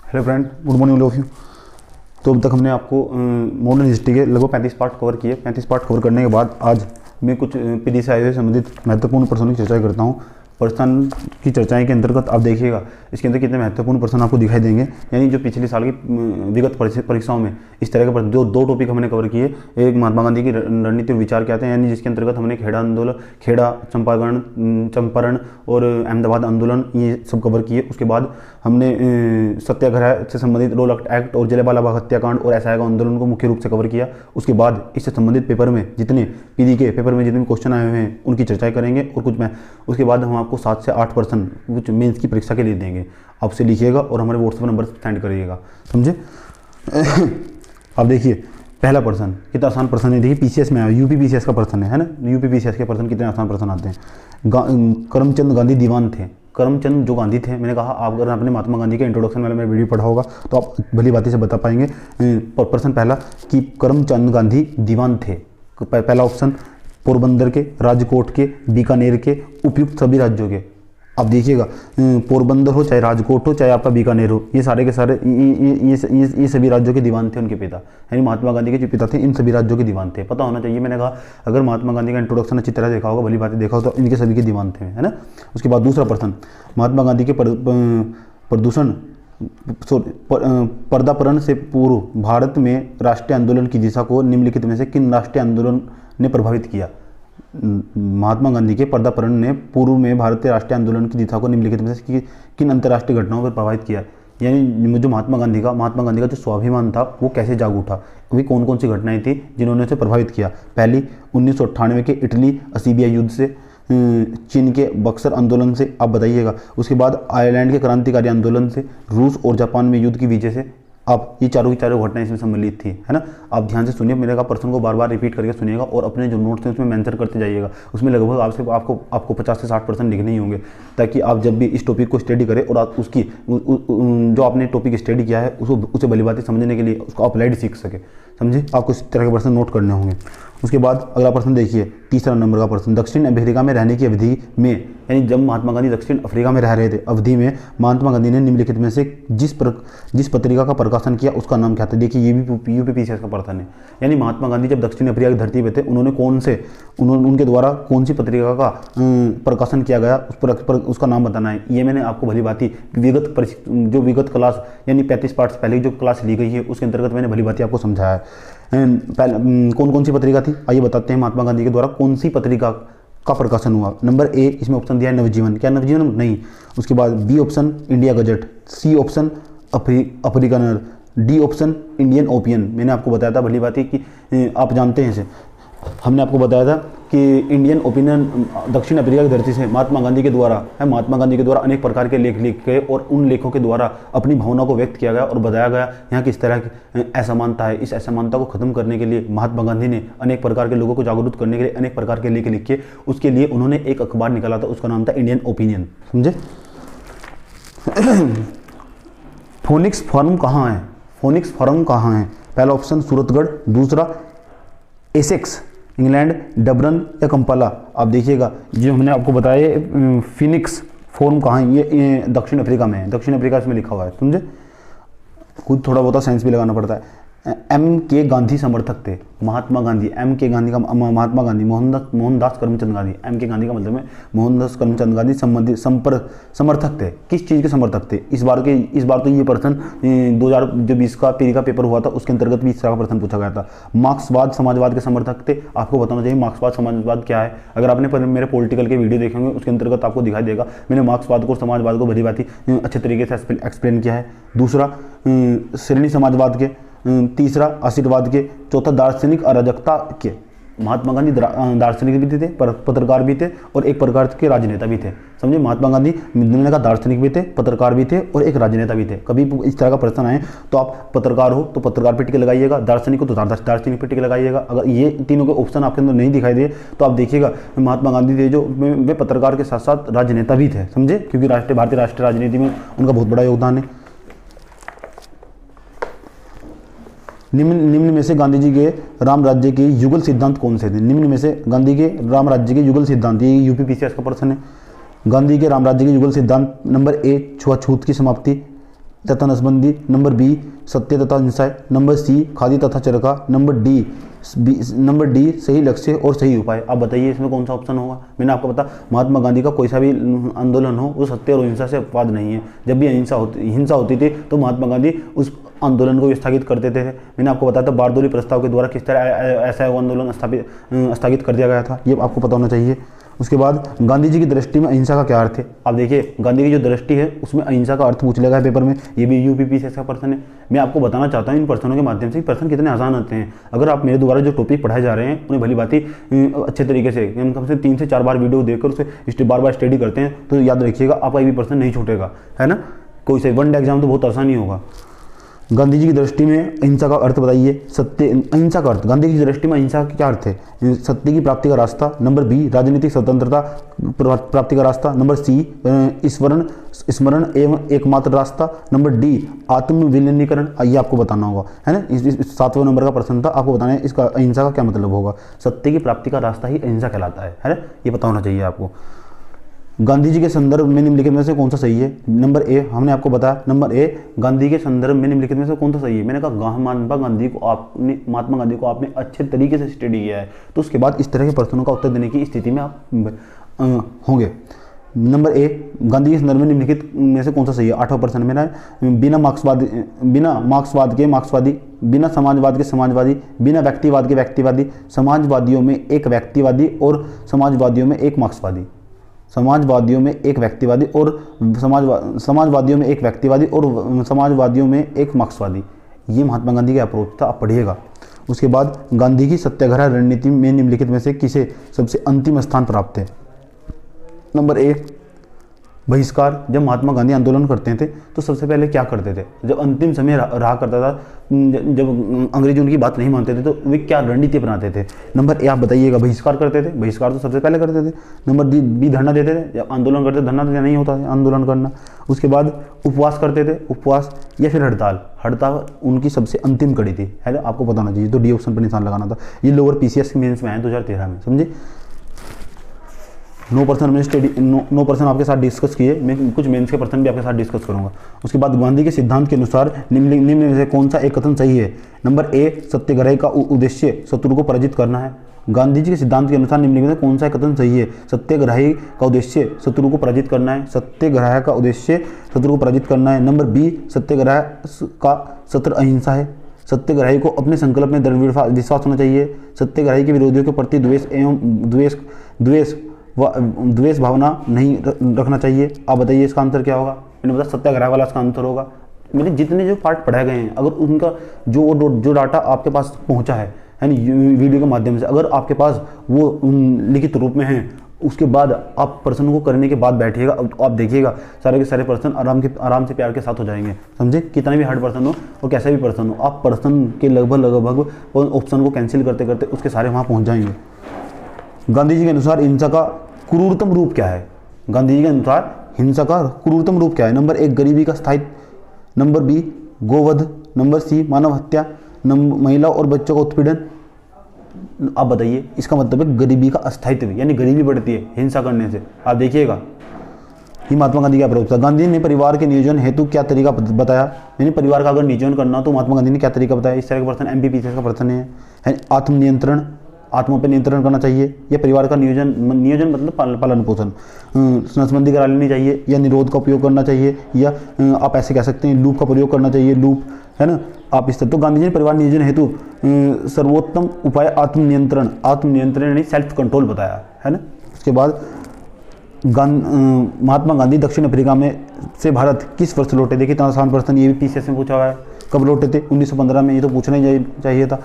Hello friend, good morning all of you. तो अब तक हमने आपको मॉडर्न हिस्ट्री के लगभग 35 पार्ट कवर किए। 35 पार्ट कवर करने के बाद आज मैं कुछ पीढ़ी से आए हुए संबंधित महत्वपूर्ण प्रश्नों की चर्चा करता हूँ। प्रश्न की चर्चाएं के अंतर्गत आप देखिएगा इसके अंदर कितने महत्वपूर्ण प्रश्न आपको दिखाई देंगे। यानी जो पिछले साल की विगत परीक्षाओं में इस तरह के जो दो टॉपिक हमने कवर किए, एक महात्मा गांधी की रणनीति और विचार क्या थे, यानी जिसके अंतर्गत हमने खेड़ा आंदोलन, खेड़ा चंपारण और अहमदाबाद आंदोलन ये सब कवर किए। उसके बाद हमने सत्याग्रह से संबंधित रोल एक्ट और जलियांवाला बाग हत्याकांड और असहयोग आंदोलन को मुख्य रूप से कवर किया। उसके बाद इससे संबंधित पेपर में जितने पीडी के पेपर में जितने क्वेश्चन आए हुए हैं उनकी चर्चा करेंगे और कुछ में उसके बाद हम आपको 7 से 8 पर्सन कुछ मेंस की परीक्षा के लिए देंगे। आपसे लिखिएगा और हमारे व्हाट्सएप नंबर सेंड करिएगा, समझे। अब देखिए पहला प्रश्न कितना आसान प्रश्न है। देखिए पीसीएस में आया, यूपी पीसीएस का प्रश्न है ना। यूपी पीसीएस के प्रश्न कितने आसान प्रश्न आते हैं। करमचंद गांधी दीवान थे। करमचंद जो गांधी थे, मैंने कहा आप अगर आपने महात्मा गांधी के इंट्रोडक्शन वाला मेरा वीडियो पढ़ा होगा तो आप भली बातें से बता पाएंगे। प्रश्न पहला कि करमचंद गांधी दीवान थे। पहला ऑप्शन पोरबंदर के, राजकोट के, बीकानेर के, उपयुक्त सभी राज्यों के। आप देखिएगा पोरबंदर हो चाहे राजकोट हो चाहे आपका बीकानेर हो, ये सारे के सारे ये सभी राज्यों के दीवान थे उनके पिता। यानी महात्मा गांधी के जो पिता थे इन सभी राज्यों के दीवान थे। पता होना चाहिए। मैंने कहा अगर महात्मा गांधी का इंट्रोडक्शन अच्छी तरह देखा होगा, भली बातें देखा हो तो इनके सभी के दीवान थे, है ना। उसके बाद दूसरा प्रश्न, महात्मा गांधी के पर्दापरण से पूर्व भारत में राष्ट्रीय आंदोलन की दिशा को निम्नलिखित में से किन राष्ट्रीय आंदोलन ने प्रभावित किया। महात्मा गांधी के पर्दापरण ने पूर्व में भारतीय राष्ट्रीय आंदोलन की दिशा को निम्नलिखित में से किन अंतर्राष्ट्रीय घटनाओं पर प्रभावित किया। यानी जो महात्मा गांधी का जो स्वाभिमान था वो कैसे जाग उठा, वे कौन कौन सी घटनाएं थी जिन्होंने उसे प्रभावित किया। पहली 1998 के इटली असीबिया युद्ध से, चीन के बक्सर आंदोलन से, आप बताइएगा। उसके बाद आयरलैंड के क्रांतिकारी आंदोलन से, रूस और जापान में युद्ध की वजह से। आप ये चारों की चारों घटनाएं इसमें सम्मिलित थी, है ना। आप ध्यान से सुनिए, मेरे का प्रश्न को बार बार रिपीट करके सुनिएगा और अपने जो नोट्स हैं उसमें मेंशन करते जाइएगा। उसमें लगभग आपको 50 से 60% लिखने ही होंगे, ताकि आप जब भी इस टॉपिक को स्टडी करें और आप उसकी जो आपने टॉपिक स्टडी किया है उसे भली बातें समझने के लिए उसको अप्लाइड सीख सके, समझे। आपको इस तरह के प्रश्न नोट करने होंगे। उसके बाद अगला प्रश्न देखिए, तीसरा नंबर का प्रश्न, दक्षिण अफ्रीका में रहने की अवधि में, यानी जब महात्मा गांधी दक्षिण अफ्रीका में रह रहे थे अवधि में महात्मा गांधी ने निम्नलिखित में से जिस पत्रिका का प्रकाशन किया उसका नाम क्या था। देखिए ये भी यूपी पीसीएस का प्रश्न है। यानी महात्मा गांधी जब दक्षिण अफ्रीका की धरती पे थे उन्होंने उनके द्वारा कौन सी पत्रिका का प्रकाशन किया गया उसका नाम बताना है। ये मैंने आपको भली बात विगत क्लास यानी 35 पार्ट्स पहले जो क्लास ली गई है उसके अंतर्गत मैंने भली बात आपको समझाया है। कौन कौन सी पत्रिका थी आइए बताते हैं। महात्मा गांधी के द्वारा कौन सी पत्रिका का प्रकाशन हुआ। नंबर ए, इसमें ऑप्शन दिया है नवजीवन। क्या नवजीवन? नहीं। उसके बाद B option India gazette, C option Afrikaner, D option Indian opinion. मैंने आपको बताया था भली बात है कि आप जानते हैं इसे, हमने आपको बताया था कि इंडियन ओपिनियन दक्षिण अफ्रीका की धरती से महात्मा गांधी के द्वारा अनेक प्रकार के लेख लिखे गए और उन लेखों के द्वारा अपनी भावना को व्यक्त किया गया और बताया गया यहाँ किस तरह की असमानता है। इस असमानता को खत्म करने के लिए महात्मा गांधी ने अनेक प्रकार के लोगों को जागरूक करने के लिए अनेक प्रकार के लेख लिखे। उसके लिए उन्होंने एक अखबार निकाला था, उसका नाम था इंडियन ओपिनियन, समझे। फोनिक्स फॉर्म कहाँ है? फोनिक्स फॉर्म कहाँ है? पहला ऑप्शन सूरतगढ़, दूसरा एसेक्स इंग्लैंड, डबरन या कंपाला। आप देखिएगा जो हमने आपको बताया फिनिक्स फोरम कहाँ है, ये दक्षिण अफ्रीका में है। दक्षिण अफ्रीका इसमें लिखा हुआ है, समझे। खुद थोड़ा बहुत साइंस भी लगाना पड़ता है। एम के गांधी समर्थक थे महात्मा गांधी। एम के गांधी का महात्मा गांधी मोहनदास करमचंद गांधी। एम के गांधी का मतलब है मोहनदास करमचंद गांधी समर्थक थे। किस चीज़ के समर्थक थे? इस बार तो ये प्रश्न 2020 का पीरी का पेपर हुआ था उसके अंतर्गत भी इस तरह का प्रश्न पूछा गया था। मार्क्सवाद समाजवाद के समर्थक थे। आपको बताना चाहिए मार्क्सवाद समाजवाद क्या है। अगर आपने मेरे पॉलिटिकल के वीडियो देखे होंगे उसके अंतर्गत आपको दिखाई देगा मैंने मार्क्सवाद को समाजवाद को भली बात अच्छे तरीके से एक्सप्लेन किया है। दूसरा श्रेणी समाजवाद के, तीसरा आशीर्वाद के, चौथा दार्शनिक अराजकता के। महात्मा गांधी दार्शनिक भी थे, पत्रकार भी थे और एक प्रकार के राजनेता भी थे, समझे। महात्मा गांधी मैंने कहा दार्शनिक भी थे, पत्रकार भी थे और एक राजनेता भी थे। कभी इस तरह का प्रश्न आए तो आप पत्रकार हो तो पत्रकार पे टिक लगाइएगा, दार्शनिक हो तो दार्शनिक पे टिक लगाइएगा। अगर ये तीनों के ऑप्शन आपके अंदर नहीं दिखाई दे तो आप देखिएगा महात्मा गांधी थे जो वे पत्रकार के साथ साथ राजनेता भी थे, समझे, क्योंकि भारतीय राष्ट्रीय राजनीति में उनका बहुत बड़ा योगदान है। निम्न में से गांधी जी के राम राज्य के युगल सिद्धांत कौन से थे? निम्न में से गांधी के राम राज्य के युगल सिद्धांत, ये यूपी पीसीएस का प्रश्न है। गांधी के राम राज्य के युगल सिद्धांत, नंबर ए छुआछूत की समाप्ति, तथा नसबंदी, नंबर बी सत्य तथा हिंसा है, नंबर सी खादी तथा चरखा, नंबर डी सही लक्ष्य और सही उपाय। आप बताइए इसमें कौन सा ऑप्शन होगा। मैंने आपको बता, महात्मा गांधी का कोई सा भी आंदोलन हो वो सत्य और हिंसा से अपवाद नहीं है। जब भी हिंसा होती थी तो महात्मा गांधी उस आंदोलन को स्थगित कर देते थे। मैंने आपको बताया था बारदोली प्रस्ताव के द्वारा किस तरह ऐसा आंदोलन स्थगित कर दिया गया था, ये आपको पता होना चाहिए। उसके बाद गांधी जी की दृष्टि में अहिंसा का क्या अर्थ है। आप देखिए गांधी की जो दृष्टि है उसमें अहिंसा का अर्थ पूछ लेगा है पेपर में, ये भी यूपीपी से पर्सन है। मैं आपको बताना चाहता हूँ इन पर्सनों के माध्यम से पर्सन कितने आसान होते हैं। अगर आप मेरे द्वारा जो टॉपिक पढ़ाए जा रहे हैं उन्हें भली बात ही अच्छे तरीके से कम से 3 से 4 बार वीडियो देखकर उसे बार बार स्टडी करते हैं तो याद रखिएगा आपका भी पर्सन नहीं छूटेगा, है ना। कोई से वन डे एग्जाम तो बहुत आसानी होगा। गांधी जी की दृष्टि में अहिंसा का अर्थ बताइए। सत्य, अहिंसा का अर्थ गांधी जी की दृष्टि में अहिंसा का क्या अर्थ है। सत्य की प्राप्ति का रास्ता, नंबर बी राजनीतिक स्वतंत्रता प्राप्ति का रास्ता, नंबर सी स्मरण एवं एकमात्र रास्ता, नंबर डी आत्म विलीनीकरण। ये आपको बताना होगा, है ना। इस 7वें नंबर का प्रश्न था, आपको बताना है इसका अहिंसा का क्या मतलब होगा। सत्य की प्राप्ति का रास्ता ही अहिंसा कहलाता है ना, ये पता होना चाहिए आपको। गांधी जी के संदर्भ में निम्नलिखित में से कौन सा सही है। नंबर ए हमने आपको बताया, नंबर ए गांधी के संदर्भ में निम्नलिखित में से कौन सा सही है। मैंने कहा महात्मा गांधी को आपने अच्छे तरीके से स्टडी किया है तो उसके बाद इस तरह के प्रश्नों का उत्तर देने की स्थिति में आप होंगे। नंबर ए गांधी के संदर्भ में निम्नलिखित में से कौन सा सही है। 8वां प्रश्न मेरा है, बिना मार्क्सवाद के मार्क्सवादी, बिना समाजवाद के समाजवादी, बिना व्यक्तिवाद के व्यक्तिवादी, समाजवादियों में एक व्यक्तिवादी और समाजवादियों में एक मार्क्सवादी, समाजवादियों में एक व्यक्तिवादी और समाजवादियों में एक व्यक्तिवादी और समाजवादियों में एक मार्क्सवादी। ये महात्मा गांधी का अप्रोच था, आप पढ़िएगा। उसके बाद गांधी की सत्याग्रह रणनीति में निम्नलिखित में से किसे सबसे अंतिम स्थान प्राप्त है। नंबर ए बहिष्कार। जब महात्मा गांधी आंदोलन करते थे तो सबसे पहले क्या करते थे, जब अंतिम समय रहा करता था, जब अंग्रेजी उनकी बात नहीं मानते थे तो वे क्या रणनीति अपनाते थे। नंबर ए आप बताइएगा, बहिष्कार करते थे, बहिष्कार तो सबसे पहले करते थे। नंबर बी धरना देते थे, जब आंदोलन करते धरना तो नहीं होता है आंदोलन करना। उसके बाद उपवास करते थे, उपवास या फिर हड़ताल। हड़ताल उनकी सबसे अंतिम कड़ी थी, है ना, आपको बताना चाहिए। तो डी ऑप्शन पर निशान लगाना था। ये लोअर पीसीएस के मेंस में आए 2013 में, समझे। 9% मैंने स्टडी 9% आपके साथ डिस्कस किए, मैं कुछ मेंस के पर्सन भी आपके साथ डिस्कस करूंगा। उसके बाद गांधी के सिद्धांत के अनुसार निम्न में से कौन सा एक कथन सही है। नंबर ए सत्याग्रह का उद्देश्य शत्रु को पराजित करना है। गांधी जी के सिद्धांत के अनुसार निम्न में से कौन सा एक कथन सही है। सत्याग्रह का उद्देश्य शत्रु को पराजित करना है, सत्याग्रह का उद्देश्य शत्रु को पराजित करना है। नंबर बी सत्याग्रह का सत्र अहिंसा है। सत्याग्रही को अपने संकल्प में दृढ़ विश्वास होना चाहिए। सत्याग्रही के विरोधियों के प्रति द्वेष भावना नहीं रखना चाहिए। आप बताइए इसका आंसर क्या होगा। मैंने बताया सत्याग्रह वाला इसका आंसर होगा। मेरे जितने जो पार्ट पढ़ाए गए हैं, अगर उनका जो डाटा आपके पास पहुंचा है ना वीडियो के माध्यम से, अगर आपके पास वो लिखित रूप में है, उसके बाद आप पर्सन को करने के बाद बैठिएगा, आप देखिएगा सारे के सारे पर्सन आराम से प्यार के साथ हो जाएंगे, समझे। कितना भी हार्ड पर्सन हो और कैसा भी पर्सन हो, आप पर्सन के लगभग ऑप्शन को कैंसिल करते करते उसके सारे वहाँ पहुँच जाएंगे। गांधी जी के अनुसार हिंसा का क्रूरतम रूप क्या है। गांधी जी के अनुसार हिंसा का क्रूरतम रूप क्या है। नंबर ए गरीबी का स्थायित्व, नंबर बी गोवध, नंबर सी मानव हत्या, महिला और बच्चों का उत्पीड़न। आप बताइए इसका मतलब है गरीबी का अस्थायित्व, यानी गरीबी बढ़ती है हिंसा करने से। आप देखिएगा ये महात्मा गांधी का अप्रोच था। गांधी ने परिवार के नियोजन हेतु क्या तरीका बताया। यानी परिवार का अगर नियोजन करना तो महात्मा गांधी ने क्या तरीका बताया। इस तरह का पर्सन एमपीपीसीएस का पर्सन है। आत्मनियंत्रण, आत्मा पर नियंत्रण करना चाहिए, या परिवार का नियोजन मतलब पालन पोषण, नसबंदी करा लेनी चाहिए, या निरोध का उपयोग करना चाहिए, या आप ऐसे कह सकते हैं लूप का प्रयोग करना चाहिए, लूप, है ना। आप इस तरह तो गांधी जी ने परिवार नियोजन हेतु सर्वोत्तम उपाय आत्मनियंत्रण यानी सेल्फ कंट्रोल बताया, है ना। उसके बाद महात्मा गांधी दक्षिण अफ्रीका में से भारत किस वर्ष लौटे। देखिए इतना आसान प्रश्न, ये भी पीसीएस में पूछा हुआ है। कब लौटे थे, 1915 में। ये तो पूछना ही चाहिए था।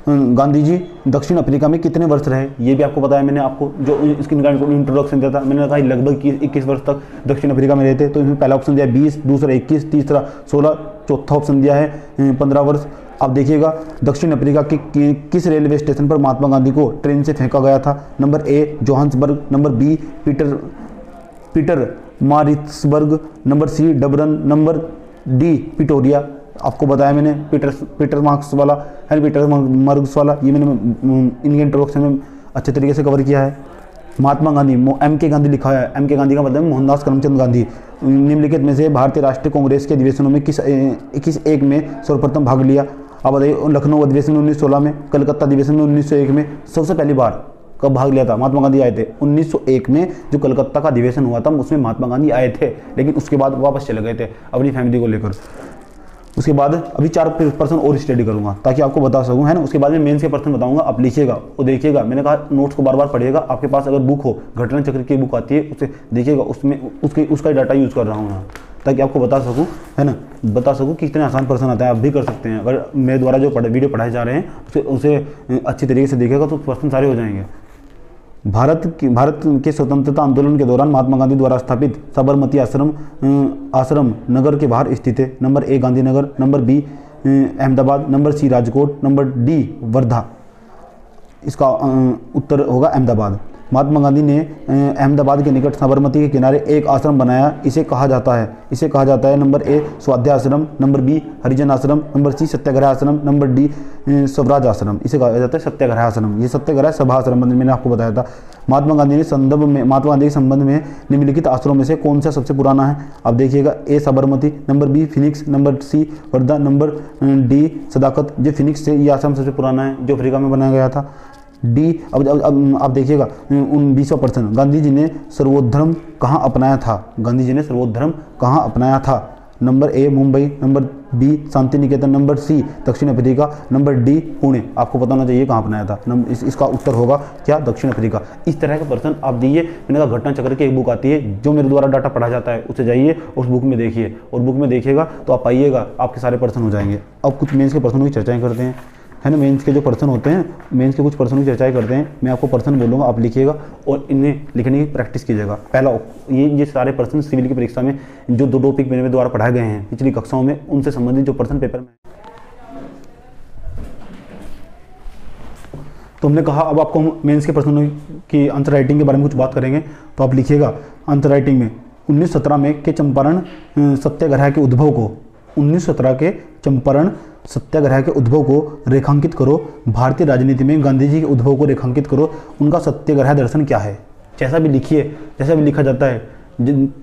गांधी जी दक्षिण अफ्रीका में कितने वर्ष रहे, ये भी आपको पता है। मैंने आपको जो इसकी इंट्रोडक्शन दिया था, मैंने कहा लगभग 21 वर्ष तक दक्षिण अफ्रीका में रहते। तो इसमें पहला ऑप्शन दिया 20, दूसरा 21, तीसरा 16, चौथा ऑप्शन दिया है 15 वर्ष। आप देखिएगा दक्षिण अफ्रीका के किस रेलवे स्टेशन पर महात्मा गांधी को ट्रेन से फेंका गया था। Number A Johannesburg, number B Pietermaritzburg, number C Durban, number D Pretoria. आपको बताया मैंने पीटर मार्क्स वाला है, पीटर मार्क्स वाला, ये मैंने इनके इंट्रोडक्शन में अच्छे तरीके से कवर किया है। महात्मा गांधी, एम के गांधी लिखा है, एम के गांधी का मतलब मोहनदास करमचंद गांधी। निम्नलिखित में से भारतीय राष्ट्रीय कांग्रेस के अधिवेशनों में किस एक में सर्वप्रथम भाग लिया? अब बताइए, लखनऊ अधिवेशन में 1916 में, कलकत्ता अधिवेशन में 1901 में। सबसे पहली बार कब भाग लिया था? महात्मा गांधी आए थे 1901 में, जो कलकत्ता का अधिवेशन हुआ था उसमें महात्मा गांधी आए थे, लेकिन उसके बाद वापस चले गए थे अपनी फैमिली को लेकर। उसके बाद अभी 4% और स्टडी करूंगा ताकि आपको बता सकूं, है ना। उसके बाद में मेंस के पर्सन बताऊंगा, आप लिखिएगा और देखिएगा। मैंने कहा नोट्स को बार बार पढ़िएगा। आपके पास अगर बुक हो, घटना चक्र की बुक आती है, उसे देखिएगा, उसमें उसका डाटा यूज़ कर रहा हूँ यहाँ, ताकि आपको बता सकूं, है ना, बता सकूं कि कितने आसान प्रश्न आता है। आप भी कर सकते हैं अगर मेरे द्वारा जो वीडियो पढ़ाए जा रहे हैं उसे अच्छी तरीके से देखिएगा तो प्रश्न सारे हो जाएंगे। भारत के स्वतंत्रता आंदोलन के दौरान महात्मा गांधी द्वारा स्थापित साबरमती आश्रम नगर के बाहर स्थित है। Number A Gandhinagar, number B Ahmedabad, number C Rajkot, number D Wardha. इसका उत्तर होगा अहमदाबाद। महात्मा गांधी ने अहमदाबाद के निकट साबरमती के किनारे एक आश्रम बनाया। इसे कहा जाता है नंबर ए स्वाध्याय आश्रम, नंबर बी हरिजन आश्रम, नंबर सी सत्याग्रह आश्रम, नंबर डी स्वराज आश्रम। इसे कहा जाता है सत्याग्रह आश्रम। ये सत्याग्रह सभा आश्रम मैंने आपको बताया था। महात्मा गांधी के संबंध में निम्नलिखित आश्रमों में से कौन सा सबसे पुराना है? अब देखिएगा, A Sabarmati, number B Phoenix, number C Wardha, number D Sadaqat. जो फिनिक्स से ये आश्रम सबसे पुराना है, जो अफ्रीका में बनाया गया था। डी अब आप देखिएगा 20वां प्रश्न, गांधी जी ने सर्वोधर्म कहाँ अपनाया था? Number A Mumbai, number B Shanti Niketan, number C दक्षिण अफ्रीका, नंबर डी पुणे। आपको पता होना चाहिए कहाँ अपनाया था। इसका उत्तर होगा क्या? दक्षिण अफ्रीका। इस तरह के प्रश्न आप दिए। मैंने कहा घटना चक्र की एक बुक आती है, जो मेरे द्वारा डाटा पढ़ा जाता है, उसे जाइए उस बुक में देखिए, और बुक में देखिएगा तो आप पाइएगा, आपके सारे प्रश्न हो जाएंगे। अब कुछ मेंस के प्रश्नों की चर्चाएँ करते हैं, है ना। मेंस के जो प्रश्न होते हैं, मेंस के कुछ प्रश्नों की चर्चाएं करते हैं। मैं आपको प्रश्न बोलूँगा, आप लिखिएगा और इन्हें लिखने की प्रैक्टिस कीजिएगा। पहला, ये सारे प्रश्न सिविल की परीक्षा में जो 2 टॉपिक मेरे द्वारा पढ़ाए गए हैं पिछली कक्षाओं में, उनसे संबंधित जो प्रश्न पेपर में। तो हमने कहा अब आपको हम मेंस के प्रश्नों की आंसर राइटिंग के बारे में कुछ बात करेंगे। तो आप लिखिएगा आंसर राइटिंग में 1917 में के चंपारण सत्याग्रह के उद्भव को 1917 के चंपारण सत्याग्रह के उद्भव को रेखांकित करो। भारतीय राजनीति में गांधी जी के उद्भव को रेखांकित करो। उनका सत्याग्रह दर्शन क्या है? जैसा भी लिखिए, जैसा भी लिखा जाता है,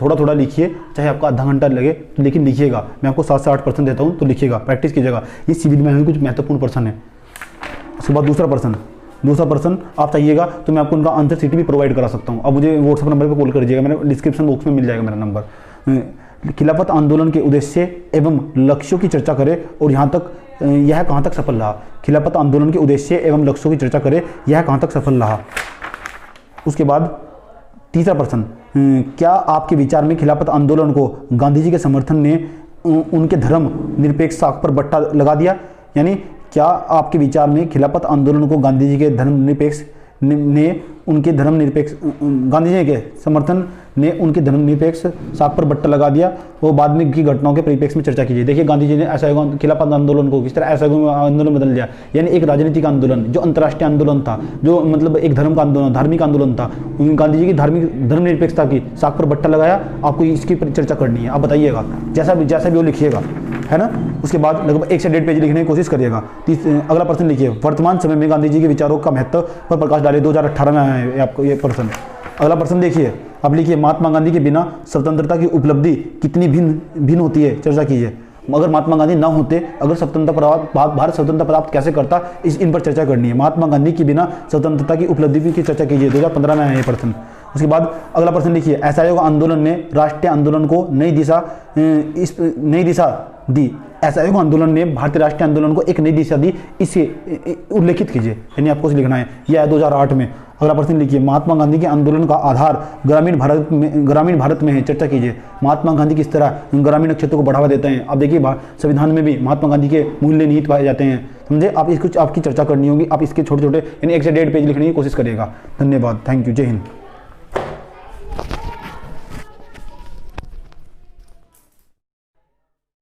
थोड़ा थोड़ा लिखिए, चाहे आपका आधा घंटा लगे, लेकिन लिखिएगा। मैं आपको 7 से 8% देता हूँ, तो लिखिएगा, प्रैक्टिस कीजिएगा। ये सिविल में कुछ महत्वपूर्ण प्रश्न है। उसके बाद दूसरा प्रश्न आप चाहिएगा तो मैं आपको उनका आंसर शीट भी प्रोवाइड करा सकता हूँ। अब मुझे व्हाट्सएप नंबर पर कॉल कर दीजिएगा, मेरे डिस्क्रिप्शन बॉक्स में मिल जाएगा मेरा नंबर। खिलाफत आंदोलन के उद्देश्य एवं लक्ष्यों की चर्चा करें और यह कहाँ तक सफल रहा। खिलाफत आंदोलन के उद्देश्य एवं लक्ष्यों की चर्चा करें, यह कहाँ तक सफल रहा। उसके बाद तीसरा प्रश्न, क्या आपके विचार में खिलाफत आंदोलन को गांधी जी के समर्थन ने उनके धर्म निरपेक्ष साख पर बट्टा लगा दिया? यानी क्या आपके विचार में खिलाफत आंदोलन को गांधी जी के गांधी जी के समर्थन ने उनके धर्मनिरपेक्ष साख पर बट्टा लगा दिया? वो बाद में की घटनाओं के परिप्रेक्ष्य में चर्चा कीजिए। देखिए, गांधी जी ने असहयोग खिलाफत आंदोलन को किस तरह असहयोग आंदोलन बदल दिया, यानी एक राजनीतिक आंदोलन जो अंतर्राष्ट्रीय आंदोलन था, जो मतलब एक धर्म का आंदोलन, धार्मिक आंदोलन था, गांधी जी की धर्मनिरपेक्षता की साख पर बट्टा लगाया। आपको इसकी चर्चा करनी है, आप बताइएगा, जैसा भी वो लिखिएगा, है ना। उसके बाद लगभग 1 से 1.5 पेज लिखने की कोशिश करिएगा। अगला प्रश्न लिखिए, वर्तमान समय में गांधी जी के विचारों का महत्व पर प्रकाश डालिए। 2018 में आया है आपको ये प्रश्न। अगला प्रश्न देखिए, अब लिखिए, महात्मा गांधी के बिना स्वतंत्रता की उपलब्धि कितनी भिन्न होती है, चर्चा कीजिए। अगर महात्मा गांधी ना होते, अगर भारत स्वतंत्रता प्राप्त कैसे करता, इन पर चर्चा करनी है। महात्मा गांधी के बिना स्वतंत्रता की उपलब्धि की चर्चा कीजिए। 2015 में आया ये प्रश्न। उसके बाद अगला प्रश्न लिखिए, असहयोग आंदोलन ने राष्ट्रीय आंदोलन को नई दिशा दी। असहयोग आंदोलन ने भारतीय राष्ट्रीय आंदोलन को एक नई दिशा दी, इसे उल्लेखित कीजिए, यानी आपको लिखना है। यह है 2008 में। अगला प्रश्न लिखिए, महात्मा गांधी के आंदोलन का आधार ग्रामीण भारत में है, चर्चा कीजिए। महात्मा गांधी किस तरह ग्रामीण क्षेत्रों को बढ़ावा देते हैं। आप देखिए, संविधान में भी महात्मा गांधी के मूल्य निहित पाए जाते हैं, समझे। आप इसको आपकी चर्चा करनी होगी। आप इसके छोटे यानी 1 से 1.5 पेज लिखने की कोशिश करिएगा। धन्यवाद, थैंक यू, जय हिंद।